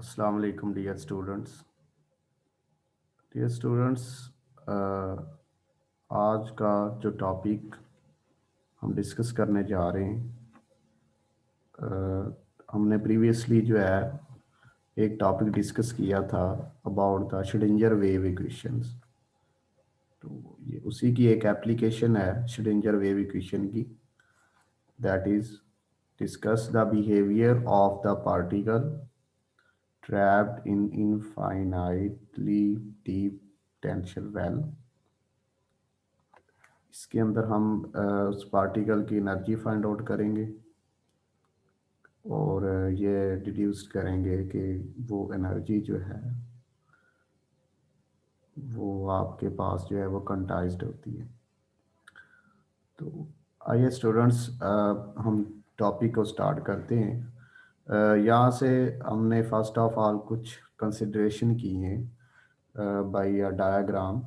अस्सलाम वालेकुम dear students. Dear students, आज का जो टॉपिक हम डिस्कस करने जा रहे हैं, हमने प्रीवियसली जो है एक टॉपिक डिस्कस किया था about the Schrodinger wave equations. तो ये उसी की एक एप्लीकेशन है श्रोडिंगर वेव इक्वेशन की, that is discuss the behaviour of the particle trapped in infinitely deep potential well। इसके अंदर हम उस पार्टिकल की एनर्जी फाइंड आउट करेंगे और ये डिड्यूस करेंगे कि वो एनर्जी जो है वो आपके पास जो है वो क्वांटाइज्ड होती है। तो आइए स्टूडेंट्स, हम टॉपिक को स्टार्ट करते हैं। यहाँ से हमने फर्स्ट ऑफ ऑल कुछ कंसिड्रेशन की हैं बाय अ डायग्राम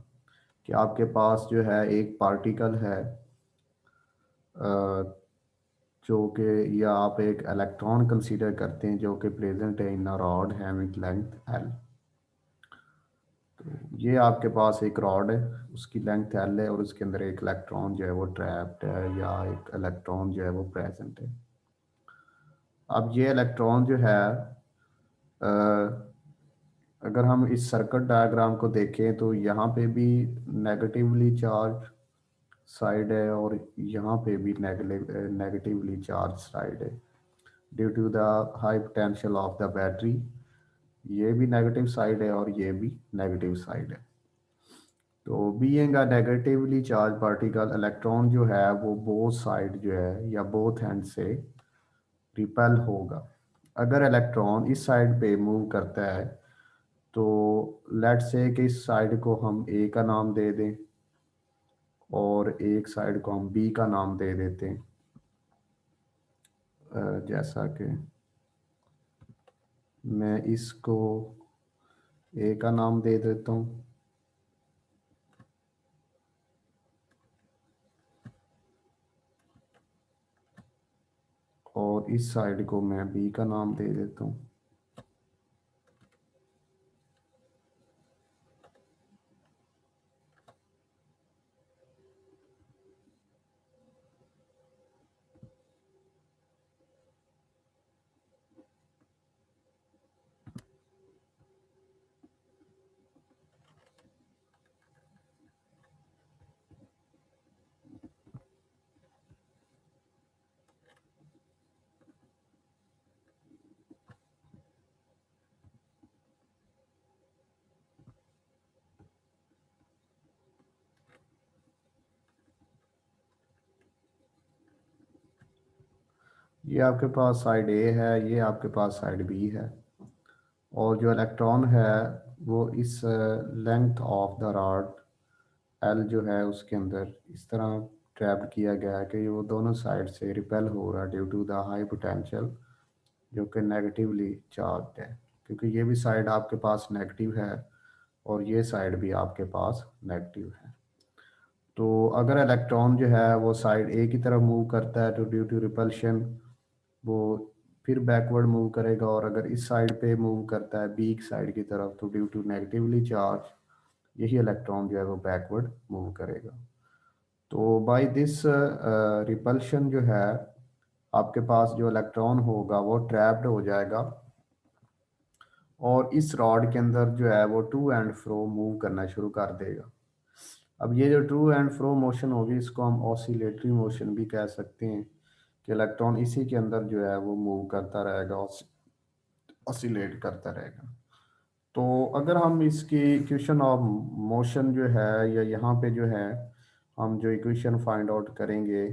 कि आपके पास जो है एक पार्टिकल है, जो कि या आप एक इलेक्ट्रॉन कंसीडर करते हैं जो कि प्रेजेंट है in a rod having length l. तो ये आपके पास एक रॉड है, उसकी लेंथ एल है और उसके अंदर एक इलेक्ट्रॉन जो है वो ट्रैप्ड है या एक इलेक्ट्रॉन जो है वो प्रेजेंट है। अब ये इलेक्ट्रॉन जो है, अगर हम इस सर्किट डायग्राम को देखें तो यहाँ पे भी नेगेटिवली चार्ज साइड है और यहाँ पे भी नेगेटिवली चार्ज साइड है due to the high potential of the battery. ये भी नेगेटिव साइड है और ये भी नेगेटिव साइड है। तो being a negatively charge particle, electron जो है वो बोथ साइड जो है या बोथ हैंड से रिपेल होगा। अगर इलेक्ट्रॉन इस साइड पे मूव करता है तो लेट्स से कि इस साइड को हम ए का नाम दे दें और एक साइड को हम बी का नाम दे देते हैं। जैसा कि मैं इसको ए का नाम दे देता हूँ और इस साइड को मैं बी का नाम दे देता हूँ। ये आपके पास साइड ए है, ये आपके पास साइड बी है और जो इलेक्ट्रॉन है वो इस length of the rod L जो है उसके अंदर इस तरह ट्रैप्ड किया गया है कि वो दोनों साइड से रिपेल हो रहा है due to the high potential, जो कि नेगेटिवली चार्ज है, क्योंकि ये भी साइड आपके पास नेगेटिव है और ये साइड भी आपके पास नेगेटिव है। तो अगर इलेक्ट्रॉन जो है वो साइड ए की तरफ मूव करता है तो ड्यू टू रिपल्शन वो फिर बैकवर्ड मूव करेगा, और अगर इस साइड पे मूव करता है बी साइड की तरफ तो ड्यू टू नेगेटिवली चार्ज यही इलेक्ट्रॉन जो है वो बैकवर्ड मूव करेगा। तो बाय दिस रिपल्शन जो है आपके पास जो इलेक्ट्रॉन होगा वो ट्रैप्ड हो जाएगा और इस रॉड के अंदर जो है वो टू एंड फ्रो मूव करना शुरू कर देगा। अब ये जो टू एंड फ्रो मोशन होगी इसको हम ऑसिलेटरी मोशन भी कह सकते हैं कि इलेक्ट्रॉन इसी के अंदर जो है वो मूव करता रहेगा, ऑसिलेट करता रहेगा। तो अगर हम इसकी इक्वेशन ऑफ मोशन जो है या यहाँ पे जो है हम जो इक्वेशन फाइंड आउट करेंगे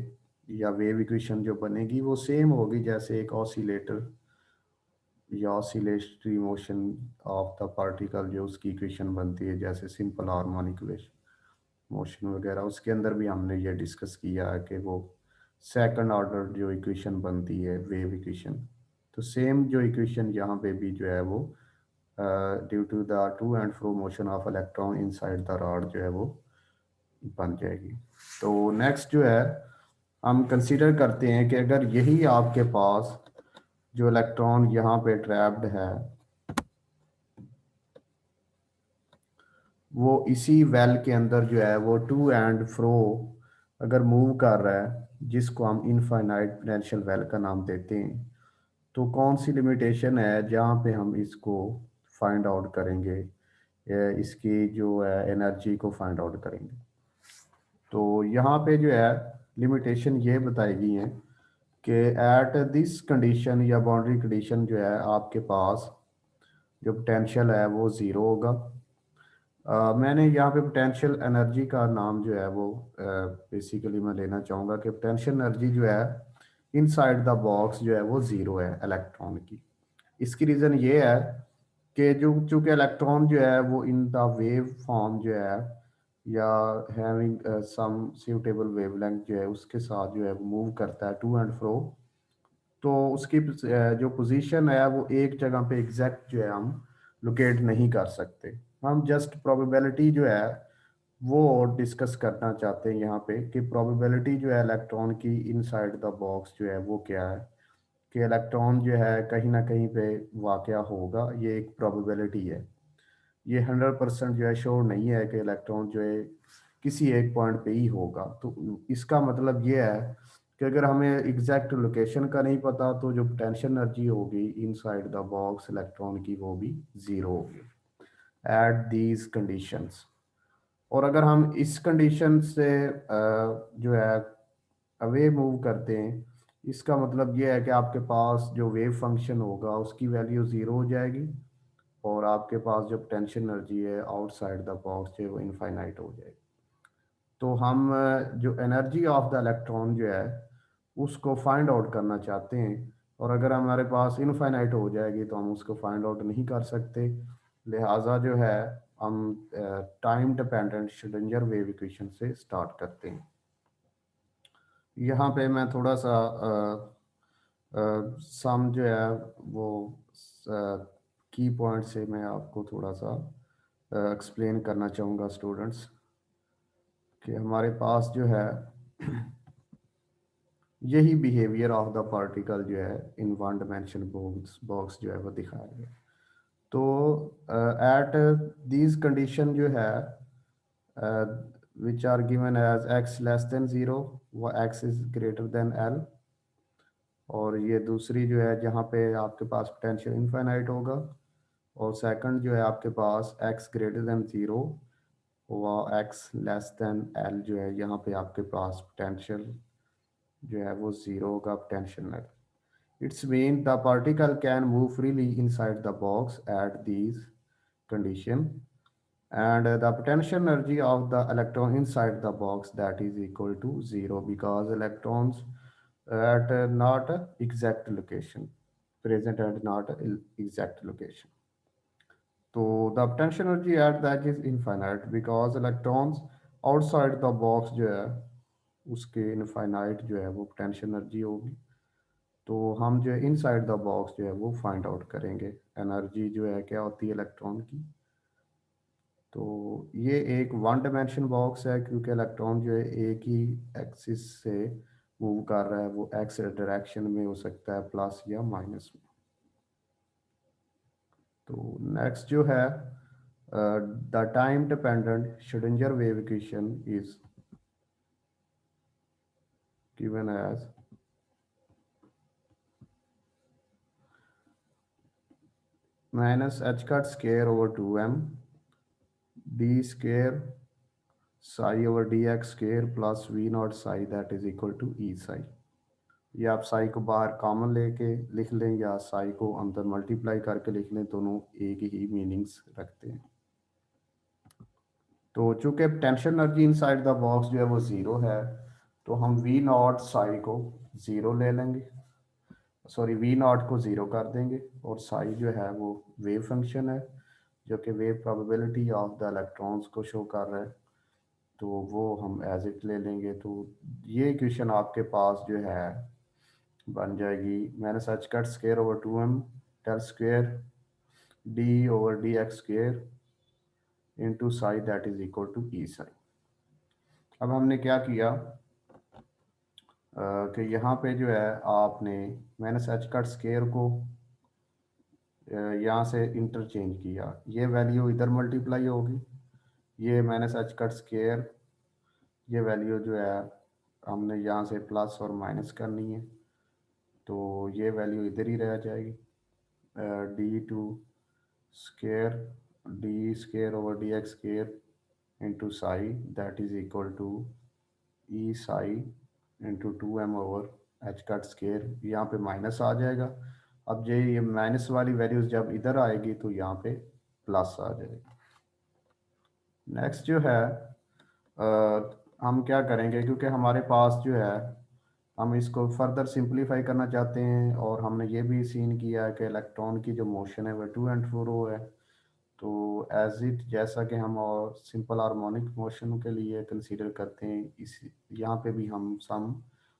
या वेव इक्वेशन जो बनेगी वो सेम होगी जैसे एक ऑसिलेटर या oscillatory motion of the particle जो उसकी इक्वेशन बनती है, जैसे सिंपल हार्मोनिक मोशन वगैरह। उसके अंदर भी हमने ये डिस्कस किया है कि वो सेकंड ऑर्डर जो इक्वेशन बनती है वेव इक्वेशन, तो सेम जो इक्वेशन यहाँ पे भी जो है वो due to the to and fro motion of electron inside the rod जो है वो बन जाएगी। तो नेक्स्ट जो है हम कंसीडर करते हैं कि अगर यही आपके पास जो इलेक्ट्रॉन यहाँ पे ट्रैप्ड है वो इसी वेल के अंदर जो है वो टू एंड फ्रो अगर मूव कर रहा है, जिसको हम इनफाइनाइट पोटेंशियल वेल का नाम देते हैं, तो कौन सी लिमिटेशन है जहाँ पे हम इसको फाइंड आउट करेंगे, इसकी जो है एनर्जी को फाइंड आउट करेंगे। तो यहाँ पे जो है लिमिटेशन ये बताई गई है कि एट दिस कंडीशन या बाउंड्री कंडीशन जो है आपके पास जो पोटेंशियल है वो ज़ीरो होगा। मैंने यहाँ पे पोटेंशियल एनर्जी का नाम जो है वो बेसिकली मैं लेना चाहूँगा कि पोटेंशियल एनर्जी जो है इनसाइड द बॉक्स जो है वो ज़ीरो है इलेक्ट्रॉन की। इसकी रीज़न ये है कि जो चूँकि इलेक्ट्रॉन जो है वो इन द वेव फॉर्म जो है या हैविंग सम सूटेबल वेवलेंथ जो है उसके साथ जो है वो मूव करता है टू एंड फ्रो। तो उसकी जो पोजीशन है वो एक जगह पे एग्जैक्ट जो है हम लोकेट नहीं कर सकते। हम जस्ट प्रोबेबिलिटी जो है वो डिस्कस करना चाहते हैं यहाँ पे कि प्रोबेबिलिटी जो है इलेक्ट्रॉन की इनसाइड द बॉक्स जो है वो क्या है, कि इलेक्ट्रॉन जो है कहीं ना कहीं पे वाक़या होगा। ये एक प्रोबेबिलिटी है, ये 100% जो है श्योर नहीं है कि इलेक्ट्रॉन जो है किसी एक पॉइंट पे ही होगा। तो इसका मतलब ये है कि अगर हमें एग्जैक्ट लोकेशन का नहीं पता तो जो पोटेंशियल एनर्जी होगी इनसाइड द बॉक्स इलेक्ट्रॉन की वो भी ज़ीरो होगी एट दीज कंडीशंस। और अगर हम इस कंडीशन से जो है अवे मूव करते हैं, इसका मतलब ये है कि आपके पास जो वेव फंक्शन होगा उसकी वैल्यू ज़ीरो हो जाएगी और आपके पास जो पोटेंशियल एनर्जी है आउटसाइड द बॉक्स जो है वो इनफाइनाइट हो जाएगी। तो हम जो एनर्जी ऑफ द इलेक्ट्रॉन जो है उसको फाइंड आउट करना चाहते हैं, और अगर हमारे पास इनफाइनाइट हो जाएगी तो हम उसको फाइंड आउट नहीं कर सकते। लिहाजा जो है हम time dependent Schrodinger wave equation से स्टार्ट करते हैं। यहाँ पे मैं थोड़ा सा सम जो है वो की पॉइंट से मैं आपको थोड़ा सा एक्सप्लेन करना चाहूँगा स्टूडेंट्स, कि हमारे पास जो है यही बिहेवियर ऑफ द पार्टिकल जो है in one dimension box box जो है वो दिखाया गया। तो एट दीज कंडीशन जो है which are given as x less than zero व x is greater than l, और ये दूसरी जो है जहाँ पे आपके पास पोटेंशियल इनफाइनाइट होगा, और सेकंड जो है आपके पास एक्स ग्रेटर देन ज़ीरो व एक्स लेस देन एल जो है यहाँ पे आपके पास पोटेंशियल जो है वो ज़ीरो होगा potential energy. It's mean the particle can move freely inside the box at these condition, and the potential energy of the electron inside the box that is equal to zero because electrons at not a exact location present at not a exact location. So the potential energy at that is infinite because electrons outside the box जो है उसके infinite जो है वो potential energy होगी। तो हम जो है इनसाइड द बॉक्स जो है वो फाइंड आउट करेंगे एनर्जी जो है क्या होती है इलेक्ट्रॉन की। तो ये एक वन डायमेंशन बॉक्स है क्योंकि इलेक्ट्रॉन जो है एक ही एक्सिस से मूव कर रहा है, वो एक्स डायरेक्शन में हो सकता है प्लस या माइनस में। तो नेक्स्ट जो है the time dependent Schrodinger wave equation is given as minus h cut square over 2m d square psi over d x square plus v naught psi that is equal to e psi. या आप साई को बाहर common लेके लिख लें या साई को अंदर मल्टीप्लाई करके लिख लें, दोनों एक ही मीनिंग्स रखते हैं। तो चूंकि potential energy inside the box जो है वो ज़ीरो है, तो हम वी नॉट साई को ज़ीरो ले लेंगे, सॉरी वी नॉट को ज़ीरो कर देंगे, और साई जो है वो वेव फंक्शन है जो कि wave probability of the electrons को शो कर रहा है, तो वो हम एज इट ले लेंगे। तो ये इक्वेशन आपके पास जो है बन जाएगी minus h cut square over 2m del square d over d x square into psi that is equal to e psi. अब हमने क्या किया कि यहाँ पे जो है आपने माइनस एच कट स्केयर को यहाँ से इंटरचेंज किया, ये वैल्यू इधर मल्टीप्लाई होगी ये माइनस एच कट स्केयर, ये वैल्यू जो है हमने यहाँ से प्लस और माइनस करनी है, तो ये वैल्यू इधर ही रह जाएगी। D two square d square over d x square into psi that is equal to e psi into two m over h cut square, यहाँ पे माइनस आ जाएगा। अब ये माइनस वाली वैल्यूज जब इधर आएगी तो यहाँ पे प्लस आ जाएगी। नेक्स्ट जो है हम क्या करेंगे, क्योंकि हमारे पास जो है हम इसको फर्दर सिंपलीफाई करना चाहते हैं, और हमने ये भी सीन किया है कि इलेक्ट्रॉन की जो मोशन है वह टू एंड फ्रो है। तो एज इट जैसा कि हम और सिंपल हार्मोनिक मोशन के लिए कंसीडर करते हैं, इस यहाँ पे भी हम सम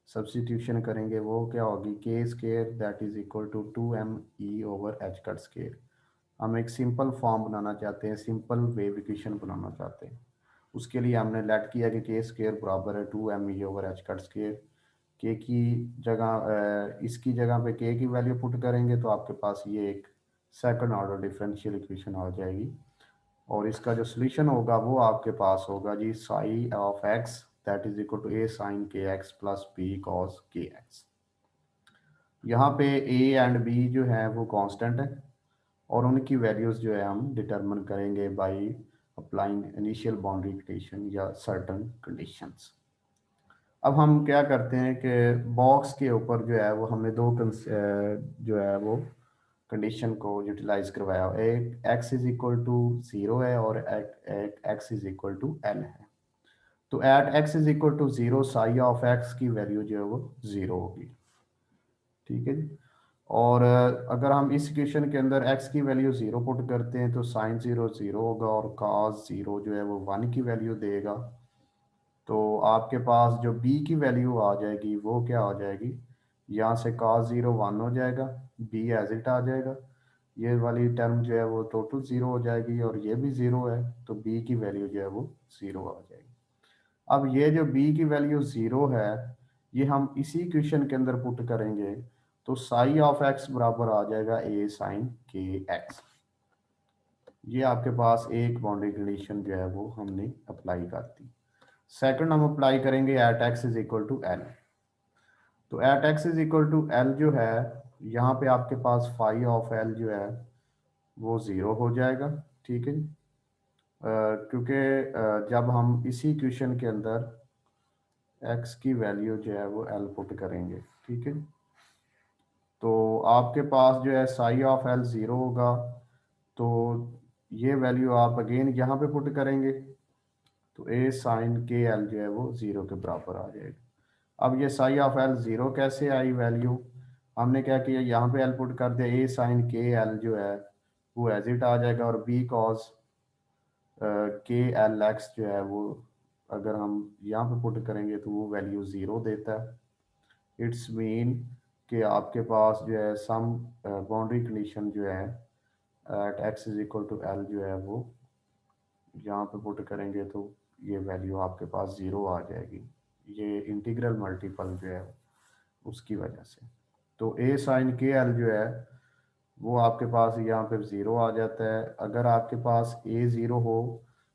सब्स्टिट्यूशन करेंगे। वो क्या होगी, k square that is equal to two m e over h cut square. हम एक सिंपल फॉर्म बनाना चाहते हैं, सिंपल वेव इक्वेशन बनाना चाहते हैं। उसके लिए हमने लेट किया कि के स्केयर बराबर है two m e over h cut square. K की जगह इसकी जगह पे के की वैल्यू पुट करेंगे तो आपके पास ये एक सेकंड ऑर्डर डिफरेंशियल इक्वेशन आ जाएगी। और इसका जो सोल्यूशन होगा वो आपके पास होगा जी psi of x that is equal to a sine k x plus b cos k x. यहाँ पे ए एंड बी जो है वो कांस्टेंट है, और उनकी वैल्यूज जो है हम डिटरमिन करेंगे by applying initial boundary condition या सर्टेन कंडीशंस। अब हम क्या करते हैं कि बॉक्स के ऊपर जो है वो हमने जो है वो कंडीशन को यूटिलाइज करवाया। एक x is equal to zero है और एक x is equal to l है। तो at x is equal to zero psi of x की वैल्यू जो है वो ज़ीरो होगी। ठीक है जी। और अगर हम इस इक्वेशन के अंदर x की वैल्यू ज़ीरो पुट करते हैं तो साइन ज़ीरो ज़ीरो होगा और cos ज़ीरो जो है वो वन की वैल्यू देगा। तो आपके पास जो b की वैल्यू आ जाएगी वो क्या आ जाएगी, यहाँ से cos ज़ीरो वन हो जाएगा, b एज इट आ जाएगा, ये वाली टर्म जो है वो टोटल ज़ीरो हो जाएगी, और ये भी ज़ीरो है तो b की वैल्यू जो है वो ज़ीरो आ जाएगी। अब ये जो b की वैल्यू ज़ीरो है ये हम इसी इक्वेशन के अंदर पुट करेंगे, तो साई ऑफ एक्स बराबर आ जाएगा ए साइन के एक्स। ये आपके पास एक बाउंड्री कंडीशन जो है वो हमने अप्लाई कर दी। सेकंड हम अप्लाई करेंगे at x is equal to l. तो at x is equal to l जो है, यहाँ पे आपके पास फाई ऑफ एल जो है वो ज़ीरो हो जाएगा। ठीक है जी। क्योंकि जब हम इसी इक्वेशन के अंदर एक्स की वैल्यू जो है वो एल पुट करेंगे, ठीक है, तो आपके पास जो है साई ऑफ एल ज़ीरो होगा, तो ये वैल्यू आप अगेन यहाँ पे पुट करेंगे तो ए साइन के एल जो है वो ज़ीरो के बराबर आ जाएगा। अब ये साई ऑफ एल ज़ीरो कैसे आई वैल्यू, हमने क्या किया, यहाँ पे एल पुट कर दिया, ए साइन के एल जो है वो एज इट आ जाएगा, और बी कॉज के एल एक्स जो है वो अगर हम यहाँ पे पुट करेंगे तो वो वैल्यू ज़ीरो देता है। इट्स मीन कि आपके पास जो है सम बाउंड्री कंडीशन जो है at x is equal to l जो है वो यहाँ पे पुट करेंगे तो ये वैल्यू आपके पास ज़ीरो आ जाएगी। ये इंटीग्रल मल्टीपल जो है उसकी वजह से। तो ए साइन के एल जो है वो आपके पास यहाँ पे ज़ीरो आ जाता है। अगर आपके पास ए ज़ीरो हो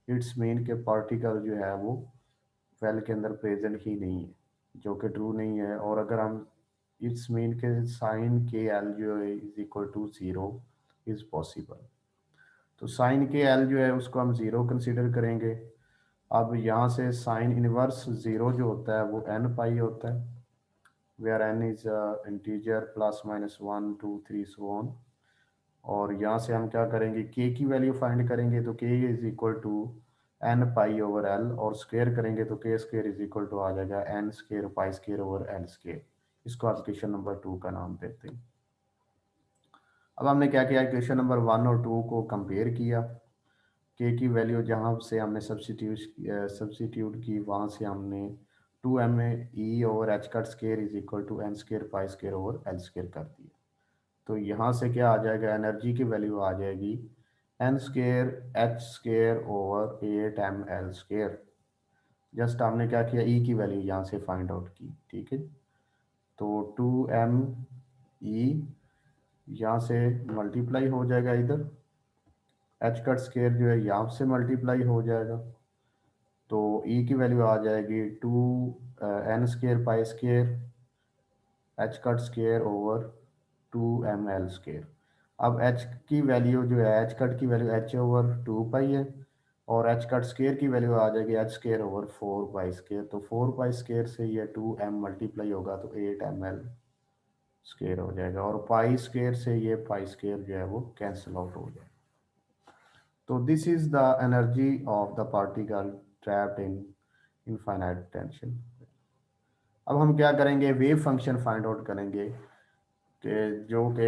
इट्स मीन के पार्टिकल जो है वो वेल के अंदर प्रेजेंट ही नहीं है, जो कि ट्रू नहीं है। और अगर हम इट्स मीन के साइन के एल जो है is equal to zero is possible, तो साइन के एल जो है उसको हम ज़ीरो कंसिडर करेंगे। अब यहाँ से साइन इनवर्स ज़ीरो जो होता है वो एन पाई होता है, where n is integer plus minus one two three so on. और यहाँ से हम क्या करेंगे, के की वैल्यू फाइंड करेंगे, तो k is equal to n pi over l, और स्क्वेयर करेंगे तो k square is equal to आ जाएगा n square pi square over l square. इसको आप क्वेश्चन नंबर 2 का नाम देते हैं। अब हमने क्या किया, क्वेश्चन नंबर 1 और 2 को कंपेयर किया। के की वैल्यू जहाँ से हमने सब्सिट्यूट की वहाँ से हमने two m e over h cut square is equal to n square pi square over l square कर दिया। तो यहाँ से क्या आ जाएगा, एनर्जी की वैल्यू आ जाएगी n square h square over eight m l square. Just हमने क्या किया, ई की वैल्यू यहाँ से फाइंड आउट की। ठीक है, तो टू एम ई यहाँ से मल्टीप्लाई हो जाएगा इधर, एच कट स्केयर जो है यहाँ से मल्टीप्लाई हो जाएगा, तो ई की वैल्यू आ जाएगी 2 n² pi h cut square over 2 ml²। अब एच की वैल्यू जो है, एच कट की वैल्यू h/2 पाई है, और एच कट स्केयर की वैल्यू आ जाएगी h² ओवर 4 पाई²। तो 4 पाई² से ये 2m मल्टीप्लाई होगा तो 8 ml² हो जाएगा, और पाई² से ये पाई² जो है वो कैंसिल आउट हो जाएगा। तो this is the energy of the particle trapped in infinite tension. अब हम क्या करेंगे, वेव फंक्शन फाइंड आउट करेंगे कि जो कि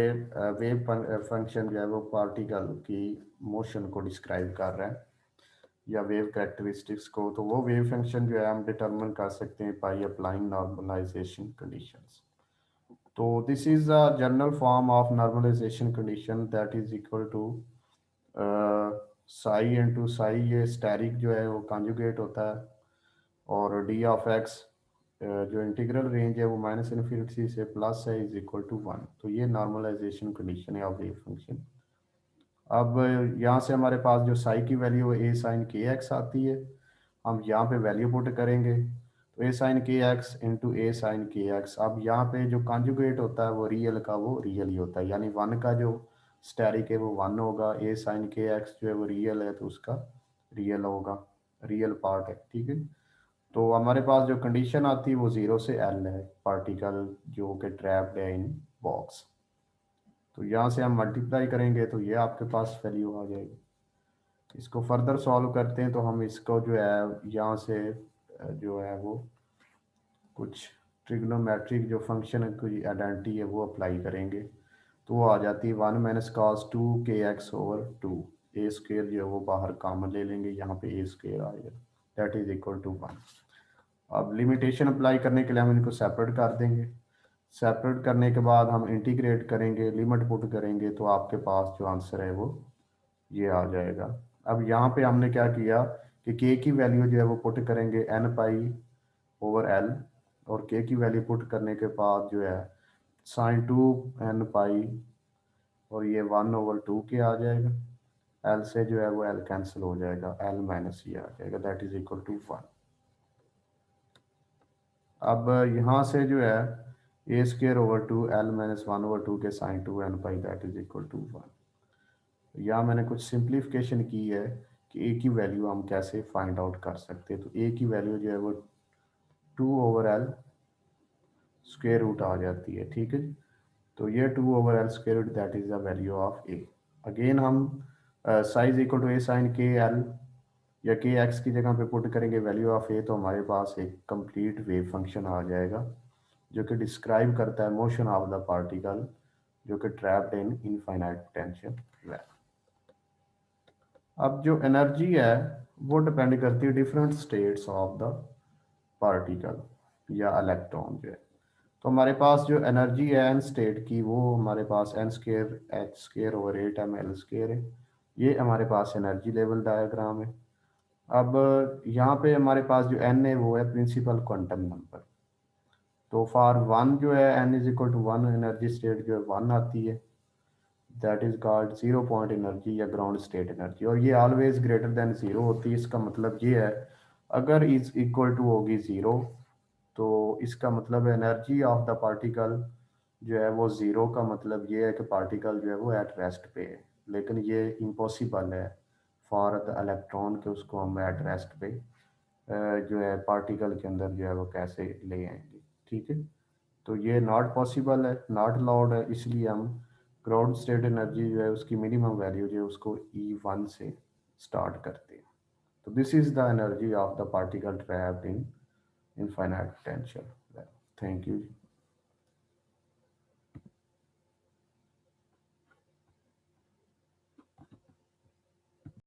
वेव फंक्शन जो है वो पार्टिकल की मोशन को डिस्क्राइब कर रहा है या वेव कैरेक्टरिस्टिक्स को। तो वो वेव फंक्शन जो है हम डिटरमिन कर सकते हैं बाय अप्लाइंग नॉर्मलाइजेशन कंडीशंस। तो this is a general form of normalisation condition that is equal to psi into psi, ये स्टेरिक जो है वो कॉन्जुगेट होता है, और डी ऑफ एक्स जो इंटीग्रल रेंज है वो -इन्फिनिटी से प्लस है इज इक्वल टू 1। तो ये नॉर्मलाइजेशन कंडीशन है ऑफ वेव फंक्शन। अब यहाँ से हमारे पास जो साई की वैल्यू है ए साइन के एक्स आती है, हम यहाँ पे वैल्यू पुट करेंगे, तो ए साइन के एक्स इंटू ए साइन के एक्स। अब यहाँ पे जो कॉन्जुगेट होता है वो रियल का वो रियल ही होता है, यानी वन का जो स्टेरिक है वो वन होगा, ए साइन के एक्स जो है वो रियल है तो उसका रियल होगा, रियल पार्ट है, ठीक है। तो हमारे पास जो कंडीशन आती है वो 0 से एल है, पार्टिकल जो कि ट्रैप्ड है इन बॉक्स। तो यहाँ से हम मल्टीप्लाई करेंगे तो ये आपके पास वैल्यू आ जाएगी। इसको फर्दर सॉल्व करते हैं तो हम इसको जो है यहाँ से जो है वो कुछ ट्रिग्नोमेट्रिक जो फंक्शन की आइडेंटिटी है वो अप्लाई करेंगे, तो वो आ जाती है 1 - cos 2 kx/2। ए स्क्वेयर जो है वो बाहर कॉमन ले लेंगे, यहाँ पे ए स्क्वेयर आएगा, दैट इज इक्वल टू 1। अब लिमिटेशन अप्लाई करने के लिए हम इनको सेपरेट कर देंगे। सेपरेट करने के बाद हम इंटीग्रेट करेंगे, लिमिट पुट करेंगे, तो आपके पास जो आंसर है वो ये आ जाएगा। अब यहाँ पे हमने क्या किया कि के की वैल्यू जो है वो पुट करेंगे n π/l, और के की वैल्यू पुट करने के बाद जो है sin 2 n π, और ये 1/2 के आ जाएगा। एल से जो है वो एल कैंसिल हो जाएगा, एल माइनस ये आ जाएगा, दैट इज इक्वल टू 1। अब यहाँ से जो है a²/2 l - 1/2 के sin 2 n π that is equal to 1। यहाँ मैंने कुछ सिंप्लीफिकेशन की है कि ए की वैल्यू हम कैसे फाइंड आउट कर सकते हैं। तो ए की वैल्यू जो है वो 2/l² आ जाती है, ठीक है। तो ये 2/l² that is the value of a. Again हम psi is equal to a sine k l या के एक्स की जगह पे पुट करेंगे वैल्यू ऑफ ए, तो हमारे पास एक कंप्लीट वेव फंक्शन आ जाएगा जो कि डिस्क्राइब करता है मोशन ऑफ द पार्टिकल जो कि trapped in infinite potential well. अब जो एनर्जी है वो डिपेंड करती है different states of the particle या इलेक्ट्रॉन जो है। तो हमारे पास जो एनर्जी है एन स्टेट की वो हमारे पास n²h²/8ml² है। ये हमारे पास एनर्जी लेवल डायग्राम है। अब यहाँ पे हमारे पास जो n है वो है प्रिंसिपल क्वांटम नंबर। तो फॉर वन जो है n is equal to 1, energy state जो है 1 आती है, that is called 0 point energy या ग्राउंड स्टेट एनर्जी, और ये ऑलवेज ग्रेटर देन 0 होती है। इसका मतलब ये है अगर इज इक्वल टू होगी 0 तो इसका मतलब एनर्जी ऑफ द पार्टिकल जो है वो 0 का मतलब ये है कि पार्टिकल जो है वो एट रेस्ट पे है, लेकिन ये इम्पॉसिबल है फॉर द इलेक्ट्रॉन के उसको हम एट रेस्ट पे जो है पार्टिकल के अंदर जो है वो कैसे ले आएंगे, ठीक है। तो ये नॉट पॉसिबल है, नॉट अलाउड है, इसलिए हम ग्राउंड स्टेट एनर्जी जो है उसकी मिनिमम वैल्यू जो है उसको E1 से स्टार्ट करते हैं। तो this is the energy of the particle trapped in infinite potential. Thank you.